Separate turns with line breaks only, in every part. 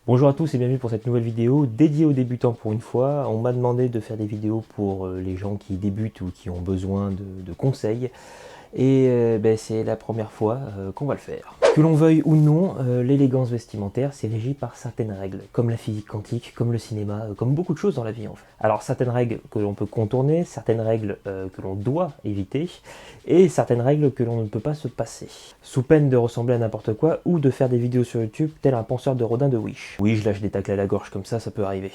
Bonjour à tous et bienvenue pour cette nouvelle vidéo dédiée aux débutants pour une fois. On m'a demandé de faire des vidéos pour les gens qui débutent ou qui ont besoin de conseils. Et c'est la première fois qu'on va le faire. Que l'on veuille ou non, l'élégance vestimentaire, c'est régi par certaines règles, comme la physique quantique, comme le cinéma, comme beaucoup de choses dans la vie en fait. Alors certaines règles que l'on peut contourner, certaines règles que l'on doit éviter, et certaines règles que l'on ne peut pas se passer. Sous peine de ressembler à n'importe quoi, ou de faire des vidéos sur YouTube tel un penseur de Rodin de Wish. Oui, je lâche des tacles à la gorge comme ça peut arriver.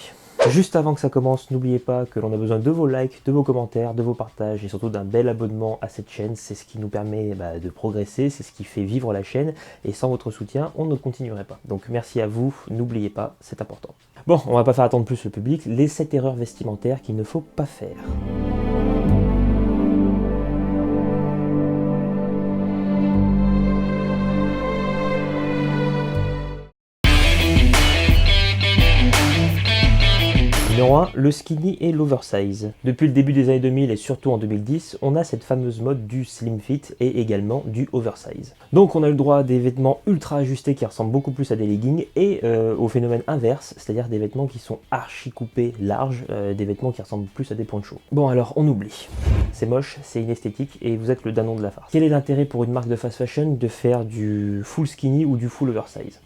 Juste avant que ça commence, n'oubliez pas que l'on a besoin de vos likes, de vos commentaires, de vos partages et surtout d'un bel abonnement à cette chaîne. C'est ce qui nous permet de progresser, c'est ce qui fait vivre la chaîne et sans votre soutien, on ne continuerait pas. Donc merci à vous, n'oubliez pas, c'est important. Bon, on va pas faire attendre plus le public, les 7 erreurs vestimentaires qu'il ne faut pas faire. Numéro 1, le skinny et l'oversize. Depuis le début des années 2000 et surtout en 2010, on a cette fameuse mode du slim fit et également du oversize. Donc on a le droit à des vêtements ultra ajustés qui ressemblent beaucoup plus à des leggings et au phénomène inverse, c'est-à-dire des vêtements qui sont archi coupés larges, des vêtements qui ressemblent plus à des ponchos. Bon alors on oublie. C'est moche, c'est inesthétique et vous êtes le danon de la farce. Quel est l'intérêt pour une marque de fast fashion de faire du full skinny ou du full oversize?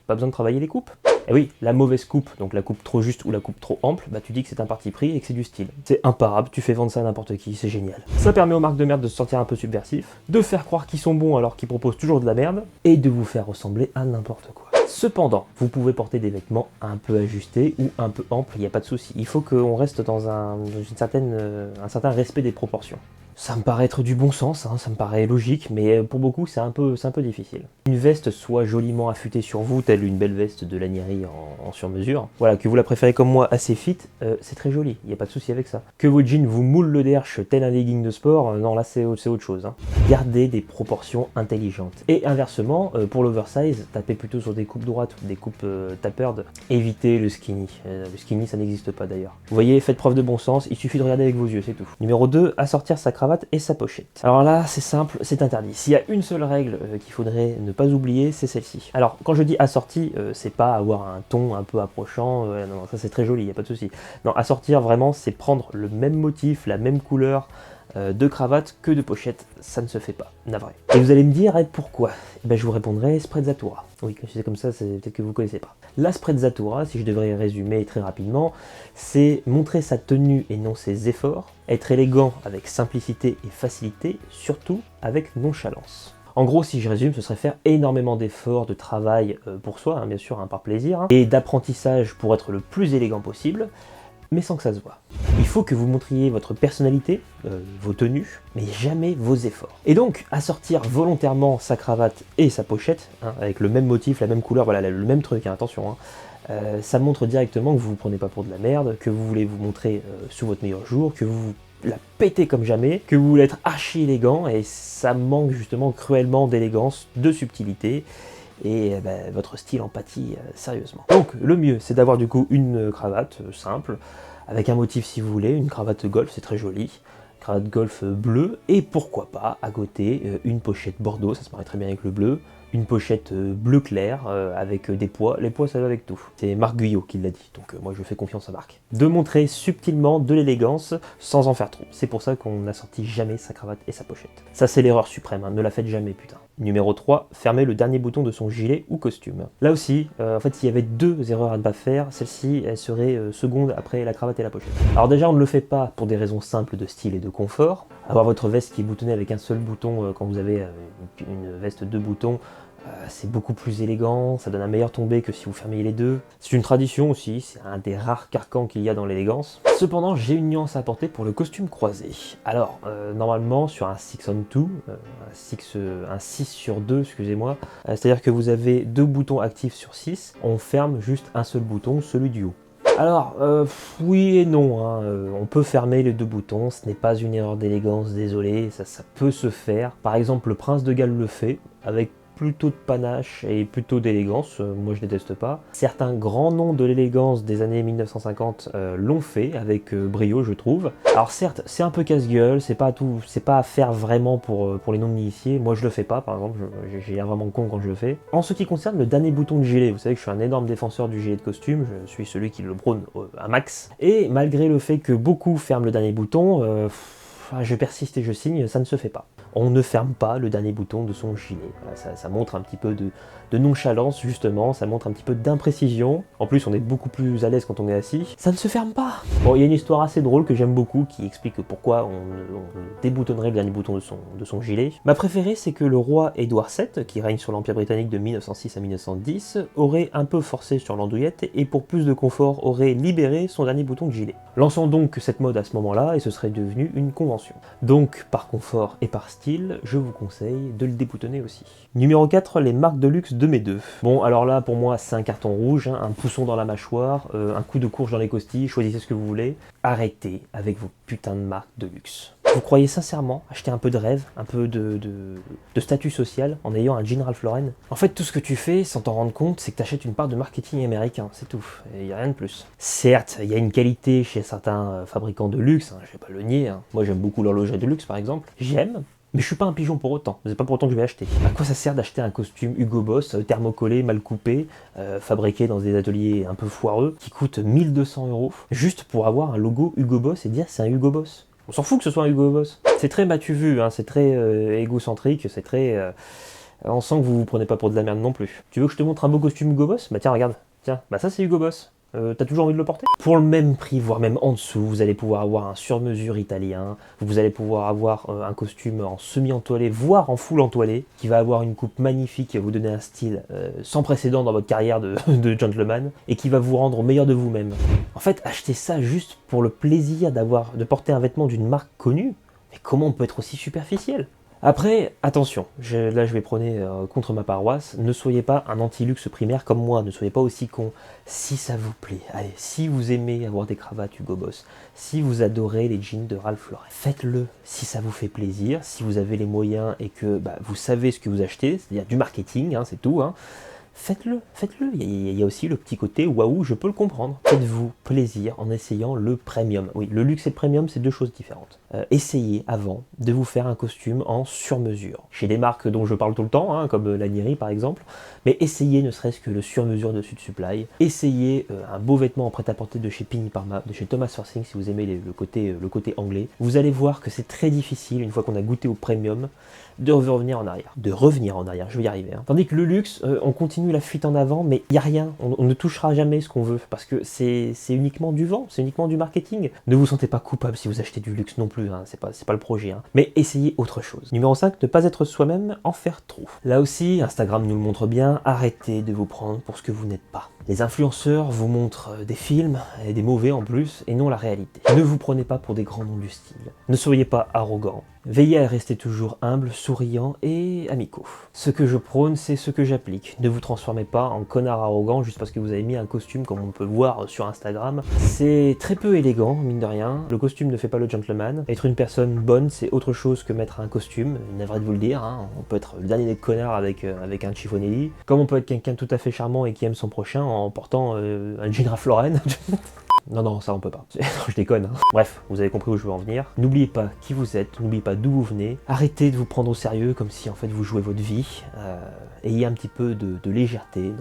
Pas besoin de travailler les coupes? Et oui, la mauvaise coupe, donc la coupe trop juste ou la coupe trop ample, tu dis que c'est un parti pris et que c'est du style. C'est imparable, tu fais vendre ça à n'importe qui, c'est génial. Ça permet aux marques de merde de se sentir un peu subversifs, de faire croire qu'ils sont bons alors qu'ils proposent toujours de la merde, et de vous faire ressembler à n'importe quoi. Cependant, vous pouvez porter des vêtements un peu ajustés ou un peu amples, il n'y a pas de souci. Il faut qu'on reste dans un certain respect des proportions. Ça me paraît être du bon sens, ça me paraît logique, mais pour beaucoup c'est un peu difficile. Une veste soit joliment affûtée sur vous, telle une belle veste de Lanieri en sur-mesure. Voilà, que vous la préférez comme moi, assez fit, c'est très joli, il n'y a pas de souci avec ça. Que vos jeans vous moulent le derche tel un legging de sport, non là c'est autre chose. Gardez des proportions intelligentes. Et inversement, pour l'oversize, tapez plutôt sur des coupes droites ou des coupes tapered. Évitez le skinny. Le skinny ça n'existe pas d'ailleurs. Vous voyez, faites preuve de bon sens, il suffit de regarder avec vos yeux, c'est tout. Numéro 2, assortir sa cravate et sa pochette. Alors là, c'est simple, c'est interdit. S'il y a une seule règle qu'il faudrait ne pas oublier, c'est celle-ci. Alors, quand je dis assorti, c'est pas avoir un ton un peu approchant, non, ça c'est très joli, il n'y a pas de souci. Non, assortir vraiment, c'est prendre le même motif, la même couleur, de cravate que de pochette, ça ne se fait pas, navré. Et vous allez me dire, pourquoi? Je vous répondrai sprezzatura. Oui, quand c'est comme ça, c'est peut-être que vous ne connaissez pas. La sprezzatura, si je devrais résumer très rapidement, c'est montrer sa tenue et non ses efforts, être élégant avec simplicité et facilité, surtout avec nonchalance. En gros, si je résume, ce serait faire énormément d'efforts, de travail pour soi, bien sûr, par plaisir, et d'apprentissage pour être le plus élégant possible, mais sans que ça se voit. Il faut que vous montriez votre personnalité, vos tenues, mais jamais vos efforts. Et donc, assortir volontairement sa cravate et sa pochette, avec le même motif, la même couleur, voilà, le même truc, attention, ça montre directement que vous ne vous prenez pas pour de la merde, que vous voulez vous montrer sous votre meilleur jour, que vous la pétez comme jamais, que vous voulez être archi élégant, et ça manque justement cruellement d'élégance, de subtilité, et votre style en pâtit sérieusement. Donc le mieux c'est d'avoir du coup une cravate simple, avec un motif si vous voulez, une cravate golf, c'est très joli, cravate golf bleue, et pourquoi pas à côté une pochette bordeaux, ça se marie très bien avec le bleu, une pochette bleu clair avec des pois. Les pois ça va avec tout. C'est Marc Guyot qui l'a dit, donc moi je fais confiance à Marc. De montrer subtilement de l'élégance sans en faire trop. C'est pour ça qu'on n'assortit jamais sa cravate et sa pochette. Ça c'est l'erreur suprême, ne la faites jamais putain. Numéro 3, fermer le dernier bouton de son gilet ou costume. Là aussi, en fait, s'il y avait deux erreurs à ne pas faire, celle-ci, elle serait seconde après la cravate et la pochette. Alors déjà, on ne le fait pas pour des raisons simples de style et de confort. Avoir votre veste qui est boutonnée avec un seul bouton quand vous avez une veste de boutons, c'est beaucoup plus élégant, ça donne un meilleur tombé que si vous fermiez les deux. C'est une tradition aussi, c'est un des rares carcans qu'il y a dans l'élégance. Cependant, j'ai une nuance à apporter pour le costume croisé. Alors, normalement, sur un 6 on 2, un 6 sur 2, excusez-moi, c'est-à-dire que vous avez deux boutons actifs sur 6, on ferme juste un seul bouton, celui du haut. Alors, oui et non, on peut fermer les deux boutons, ce n'est pas une erreur d'élégance, désolé, ça peut se faire. Par exemple, le Prince de Galles le fait, avec plutôt de panache et plutôt d'élégance, moi je déteste pas. Certains grands noms de l'élégance des années 1950 l'ont fait avec brio, je trouve. Alors certes, c'est un peu casse-gueule, c'est pas à faire vraiment pour les non-initiés. Moi je le fais pas, par exemple, j'ai l'air vraiment con quand je le fais. En ce qui concerne le dernier bouton de gilet, vous savez que je suis un énorme défenseur du gilet de costume, je suis celui qui le prône à max. Et malgré le fait que beaucoup ferment le dernier bouton, je persiste et je signe, ça ne se fait pas. On ne ferme pas le dernier bouton de son gilet. Voilà, ça montre un petit peu de nonchalance, justement, ça montre un petit peu d'imprécision. En plus, on est beaucoup plus à l'aise quand on est assis. Ça ne se ferme pas. Bon, il y a une histoire assez drôle que j'aime beaucoup qui explique pourquoi on déboutonnerait le dernier bouton de son gilet. Ma préférée, c'est que le roi Édouard VII, qui règne sur l'Empire britannique de 1906 à 1910, aurait un peu forcé sur l'andouillette et pour plus de confort aurait libéré son dernier bouton de gilet. Lançant donc cette mode à ce moment-là, et ce serait devenu une convention. Donc, par confort et par style, je vous conseille de le déboutonner aussi. Numéro 4, les marques de luxe de mes deux. Bon, alors là, pour moi, c'est un carton rouge, hein, un pousson dans la mâchoire, un coup de courge dans les costilles, choisissez ce que vous voulez. Arrêtez avec vos putains de marques de luxe. Vous croyez sincèrement acheter un peu de rêve, un peu de statut social en ayant un jean Ralph Lauren? En fait, tout ce que tu fais, sans t'en rendre compte, c'est que tu achètes une part de marketing américain, c'est tout. Il n'y a rien de plus. Certes, il y a une qualité chez certains fabricants de luxe, hein, je vais pas le nier. Hein. Moi, j'aime beaucoup l'horlogerie de luxe, par exemple. J'aime. Mais je suis pas un pigeon pour autant, c'est pas pour autant que je vais acheter. À quoi ça sert d'acheter un costume Hugo Boss, thermocollé, mal coupé, fabriqué dans des ateliers un peu foireux, qui coûte 1200 €, juste pour avoir un logo Hugo Boss et dire c'est un Hugo Boss? On s'en fout que ce soit un Hugo Boss. C'est très m'as-tu vu, hein, c'est très égocentrique, c'est très... on sent que vous vous prenez pas pour de la merde non plus. Tu veux que je te montre un beau costume Hugo Boss? Bah tiens, regarde, tiens, bah ça c'est Hugo Boss. T'as toujours envie de le porter? Pour le même prix, voire même en dessous, vous allez pouvoir avoir un sur-mesure italien, vous allez pouvoir avoir un costume en semi-entoilé, voire en full entoilé, qui va avoir une coupe magnifique, qui va vous donner un style sans précédent dans votre carrière de gentleman, et qui va vous rendre au meilleur de vous-même. En fait, achetez ça juste pour le plaisir de porter un vêtement d'une marque connue, mais comment on peut être aussi superficiel? Après, attention, là je vais prôner contre ma paroisse, ne soyez pas un anti-luxe primaire comme moi, ne soyez pas aussi con. Si ça vous plaît, allez, si vous aimez avoir des cravates Hugo Boss, si vous adorez les jeans de Ralph Lauren, faites-le. Si ça vous fait plaisir, si vous avez les moyens et que vous savez ce que vous achetez, c'est-à-dire du marketing, hein, c'est tout, hein, faites-le, faites-le. Il y a aussi le petit côté waouh, je peux le comprendre. Faites-vous plaisir en essayant le premium. Oui, le luxe et le premium, c'est deux choses différentes. Essayez avant de vous faire un costume en sur-mesure. Chez des marques dont je parle tout le temps, hein, comme Lanieri par exemple, mais essayez ne serait-ce que le sur-mesure de Sud Supply. Essayez un beau vêtement en prêt-à-porter de chez Pini Parma, de chez Thomas Forcing si vous aimez le côté anglais. Vous allez voir que c'est très difficile, une fois qu'on a goûté au premium, de revenir en arrière. Je vais y arriver. Hein. Tandis que le luxe, on continue la fuite en avant, mais il n'y a rien. On ne touchera jamais ce qu'on veut, parce que c'est uniquement du vent, c'est uniquement du marketing. Ne vous sentez pas coupable si vous achetez du luxe non plus, hein. C'est pas le projet. Hein. Mais essayez autre chose. Numéro 5, ne pas être soi-même, en faire trop. Là aussi, Instagram nous le montre bien, arrêtez de vous prendre pour ce que vous n'êtes pas. Les influenceurs vous montrent des films, et des mauvais en plus, et non la réalité. Ne vous prenez pas pour des grands noms du style. Ne soyez pas arrogant. Veillez à rester toujours humble, souriant et amicaux. Ce que je prône, c'est ce que j'applique. Ne vous transformez pas en connard arrogant juste parce que vous avez mis un costume comme on peut le voir sur Instagram. C'est très peu élégant, mine de rien. Le costume ne fait pas le gentleman. Être une personne bonne, c'est autre chose que mettre un costume. Navré de vous le dire, hein. On peut être le dernier des connards avec un chiffonelli. Comme on peut être quelqu'un de tout à fait charmant et qui aime son prochain en portant un jean Ralph Lauren. Non, ça on peut pas. Je déconne. Hein. Bref, vous avez compris où je veux en venir. N'oubliez pas qui vous êtes, n'oubliez pas d'où vous venez. Arrêtez de vous prendre au sérieux comme si en fait vous jouez votre vie. Ayez un petit peu de légèreté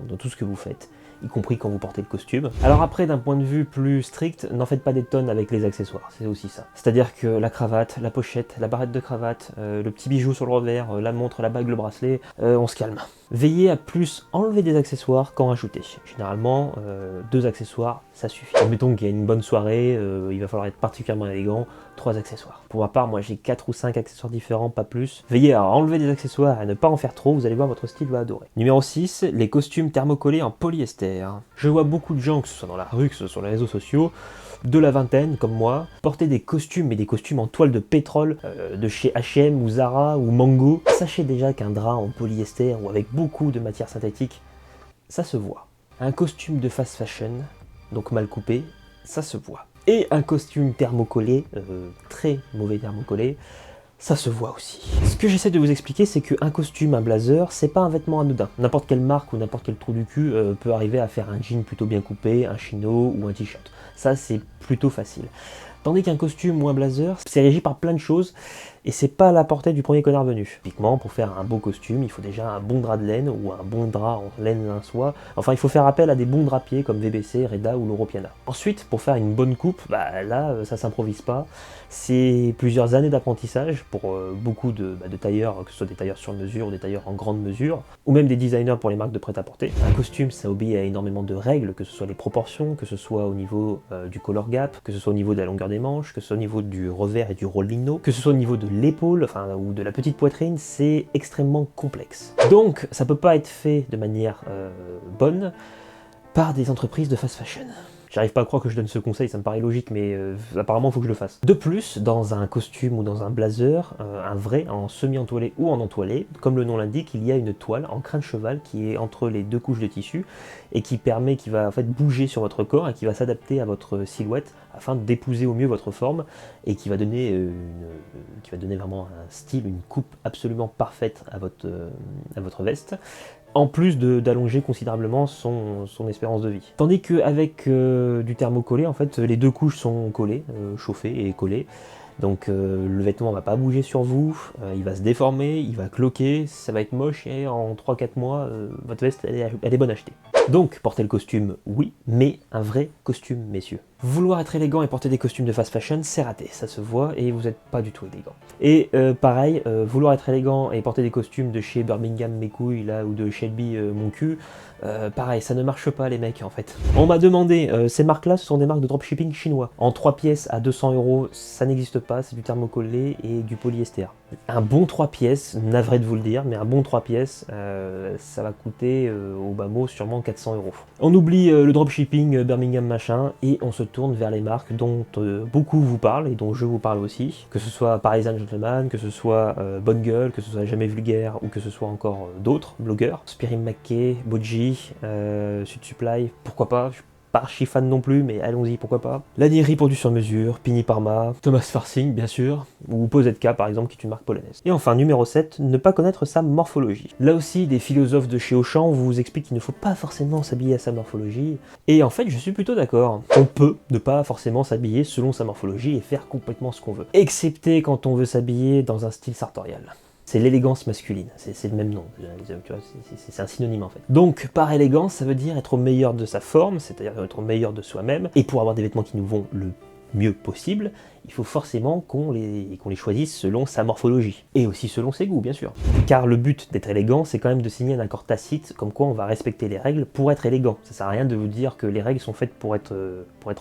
dans tout ce que vous faites, y compris quand vous portez le costume. Alors après, d'un point de vue plus strict, n'en faites pas des tonnes avec les accessoires, c'est aussi ça. C'est-à-dire que la cravate, la pochette, la barrette de cravate, le petit bijou sur le revers, la montre, la bague, le bracelet, on se calme. Veillez à plus enlever des accessoires qu'en rajouter. Généralement, 2 accessoires, ça suffit. Admettons qu'il y a une bonne soirée, il va falloir être particulièrement élégant, 3 accessoires. Pour ma part, moi j'ai 4 ou 5 accessoires différents, pas plus. Veillez à enlever des accessoires et à ne pas en faire trop, vous allez voir, votre style va adorer. Numéro 6, les costumes thermocollés en polyester. Je vois beaucoup de gens, que ce soit dans la rue, que ce soit sur les réseaux sociaux, de la vingtaine, comme moi, porter des costumes, mais des costumes en toile de pétrole, de chez H&M ou Zara ou Mango. Sachez déjà qu'un drap en polyester ou avec beaucoup de matière synthétique, ça se voit. Un costume de fast fashion, donc mal coupé, ça se voit. Et un costume thermocollé, très mauvais thermocollé, ça se voit aussi. Ce que j'essaie de vous expliquer, c'est qu'un costume, un blazer, c'est pas un vêtement anodin. N'importe quelle marque ou n'importe quel trou du cul peut arriver à faire un jean plutôt bien coupé, un chino ou un t-shirt. Ça, c'est plutôt facile. Tandis qu'un costume ou un blazer, c'est régi par plein de choses et c'est pas à la portée du premier connard venu. Typiquement, pour faire un beau costume, il faut déjà un bon drap de laine ou un bon drap en laine lin soie. Enfin, il faut faire appel à des bons drapiers comme VBC, Reda ou Loro Piana. Ensuite, pour faire une bonne coupe, là, ça s'improvise pas. C'est plusieurs années d'apprentissage pour beaucoup de tailleurs, que ce soit des tailleurs sur mesure ou des tailleurs en grande mesure, ou même des designers pour les marques de prêt-à-porter. Un costume, ça obéit à énormément de règles, que ce soit les proportions, que ce soit au niveau du color gap, que ce soit au niveau de la longueur des manches, que ce soit au niveau du revers et du rollino, que ce soit au niveau de l'épaule, ou de la petite poitrine, c'est extrêmement complexe. Donc, ça peut pas être fait de manière bonne par des entreprises de fast fashion. J'arrive pas à croire que je donne ce conseil, ça me paraît logique, mais apparemment il faut que je le fasse. De plus, dans un costume ou dans un blazer, un vrai, en semi-entoilé ou en entoilé, comme le nom l'indique, il y a une toile en crin de cheval qui est entre les deux couches de tissu et qui va en fait bouger sur votre corps et qui va s'adapter à votre silhouette afin d'épouser au mieux votre forme et qui va donner vraiment un style, une coupe absolument parfaite à votre veste, en plus d'allonger considérablement son espérance de vie. Tandis qu'avec du thermocollé, en fait, les deux couches sont collées, chauffées et collées. Donc le vêtement va pas bouger sur vous, il va se déformer, il va cloquer, ça va être moche et en 3-4 mois, votre veste elle est bonne à acheter. Donc porter le costume, oui, mais un vrai costume, messieurs. Vouloir être élégant et porter des costumes de fast fashion, c'est raté, ça se voit et vous n'êtes pas du tout élégant. Et pareil, vouloir être élégant et porter des costumes de chez Birmingham mes couilles là ou de Shelby mon cul, pareil, ça ne marche pas les mecs en fait. On m'a demandé, ces marques là ce sont des marques de dropshipping chinois. En 3 pièces à 200 €, ça n'existe pas, c'est du thermocollé et du polyester. Un bon 3 pièces, navré de vous le dire, mais un bon 3 pièces, ça va coûter au bas mot sûrement 400 €. On oublie le dropshipping Birmingham machin et on se tourne vers les marques dont beaucoup vous parlent et dont je vous parle aussi, que ce soit Parisian Gentleman, que ce soit Bonne Gueule, que ce soit Jamais Vulgaire ou que ce soit encore d'autres blogueurs, Spirim McKay, Boji, Sud Supply, pourquoi pas, je suis pas archi fan non plus, mais allons-y, pourquoi pas. Lanieri pour du sur-mesure, Pini Parma, Thomas Farsing bien sûr, ou Pozetka par exemple qui est une marque polonaise. Et enfin numéro 7, ne pas connaître sa morphologie. Là aussi, des philosophes de chez Auchan vous expliquent qu'il ne faut pas forcément s'habiller à sa morphologie, et en fait je suis plutôt d'accord. On peut ne pas forcément s'habiller selon sa morphologie et faire complètement ce qu'on veut, excepté quand on veut s'habiller dans un style sartorial. C'est l'élégance masculine, c'est le même nom, c'est un synonyme en fait. Donc par élégance, ça veut dire être au meilleur de sa forme, c'est-à-dire être au meilleur de soi-même, et pour avoir des vêtements qui nous vont le mieux possible, il faut forcément qu'on les choisisse selon sa morphologie, et aussi selon ses goûts bien sûr. Car le but d'être élégant, c'est quand même de signer un accord tacite, comme quoi on va respecter les règles pour être élégant. Ça sert à rien de vous dire que les règles sont faites pour être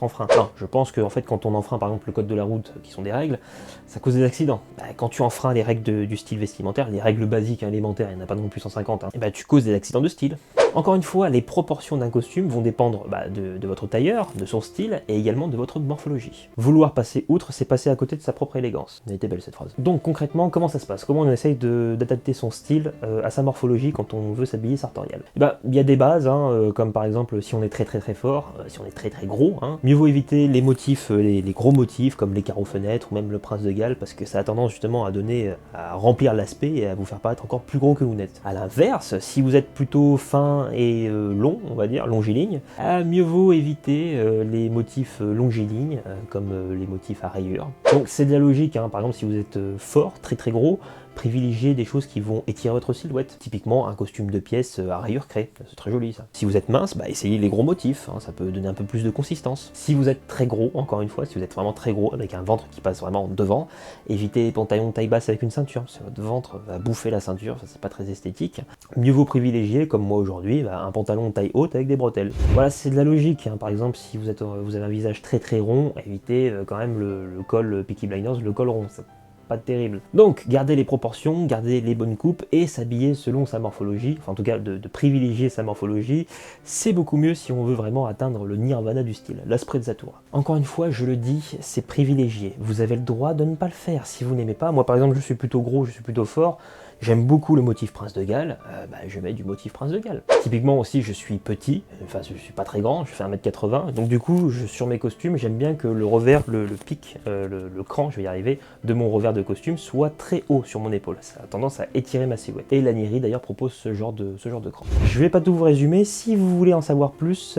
enfreintes. Non, je pense que en fait, quand on enfreint par exemple le code de la route, qui sont des règles, ça cause des accidents. Quand tu enfreins les règles du style vestimentaire, les règles basiques, élémentaires, il n'y en a pas non plus 150, et tu causes des accidents de style. Encore une fois, les proportions d'un costume vont dépendre de votre tailleur, de son style, et également de votre morphologie. Vouloir passer outre, c'est passer à côté de sa propre élégance. Elle était belle cette phrase. Donc concrètement, comment ça se passe? Comment on essaye d'adapter son style à sa morphologie quand on veut s'habiller sartorial? Il y a des bases, comme par exemple si on est très fort, si on est très gros, mieux vaut éviter les motifs, les gros motifs comme les carreaux fenêtres ou même le prince de Galles, parce que ça a tendance justement à remplir l'aspect et à vous faire paraître encore plus gros que vous n'êtes. A l'inverse, si vous êtes plutôt fin et long, on va dire, longiligne, mieux vaut éviter les motifs longilignes, comme les motifs à rayures. Donc c'est de la logique, par exemple si vous êtes fort, très gros, privilégier des choses qui vont étirer votre silhouette. Typiquement un costume de pièces à rayures crée, c'est très joli ça. Si vous êtes mince, essayez les gros motifs, ça peut donner un peu plus de consistance. Si vous êtes très gros, encore une fois, si vous êtes vraiment très gros, avec un ventre qui passe vraiment devant, évitez les pantalons de taille basse avec une ceinture, parce que votre ventre va bouffer la ceinture, ça c'est pas très esthétique. Mieux vaut privilégier, comme moi aujourd'hui, un pantalon de taille haute avec des bretelles. Voilà, c'est de la logique, par exemple si vous avez un visage très rond, évitez quand même le col Peaky Blinders, le col rond, ça pas terrible. Donc, gardez les proportions, gardez les bonnes coupes et s'habiller selon sa morphologie, enfin en tout cas de privilégier sa morphologie, c'est beaucoup mieux si on veut vraiment atteindre le nirvana du style, la Sprezzatura. Encore une fois, je le dis, c'est privilégié. Vous avez le droit de ne pas le faire si vous n'aimez pas. Moi par exemple, je suis plutôt gros, je suis plutôt fort, J'aime beaucoup le motif Prince de Galles, je mets du motif Prince de Galles. Typiquement aussi, je suis petit, enfin je suis pas très grand, je fais 1m80, donc du coup, sur mes costumes, j'aime bien que le revers, le pic, le cran, je vais y arriver, de mon revers de costume soit très haut sur mon épaule. Ça a tendance à étirer ma silhouette. Et Lanieri d'ailleurs propose ce genre de cran. Je vais pas tout vous résumer, si vous voulez en savoir plus,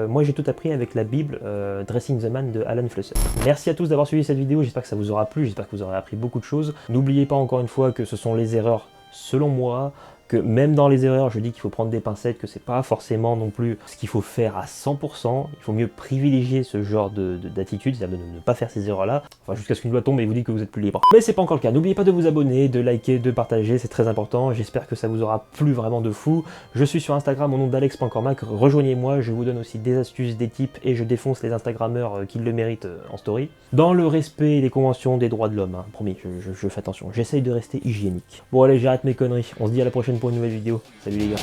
moi j'ai tout appris avec la Bible Dressing the Man de Alan Flusser. Merci à tous d'avoir suivi cette vidéo, j'espère que ça vous aura plu, j'espère que vous aurez appris beaucoup de choses. N'oubliez pas encore une fois que ce sont les erreurs selon moi, que même dans les erreurs, je dis qu'il faut prendre des pincettes, que c'est pas forcément non plus ce qu'il faut faire à 100%, il faut mieux privilégier ce genre d'attitude, c'est-à-dire de ne pas faire ces erreurs-là, enfin jusqu'à ce qu'une loi tombe et vous dit que vous êtes plus libre. Mais c'est pas encore le cas, n'oubliez pas de vous abonner, de liker, de partager, c'est très important, j'espère que ça vous aura plu vraiment de fou. Je suis sur Instagram au nom d'Alex.cormac, rejoignez-moi, je vous donne aussi des astuces, des tips et je défonce les Instagrammeurs qui le méritent en story. Dans le respect des conventions des droits de l'homme, hein, promis, je fais attention, j'essaye de rester hygiénique. Bon allez, j'arrête mes conneries, on se dit à la prochaine pour une nouvelle vidéo. Salut les gars.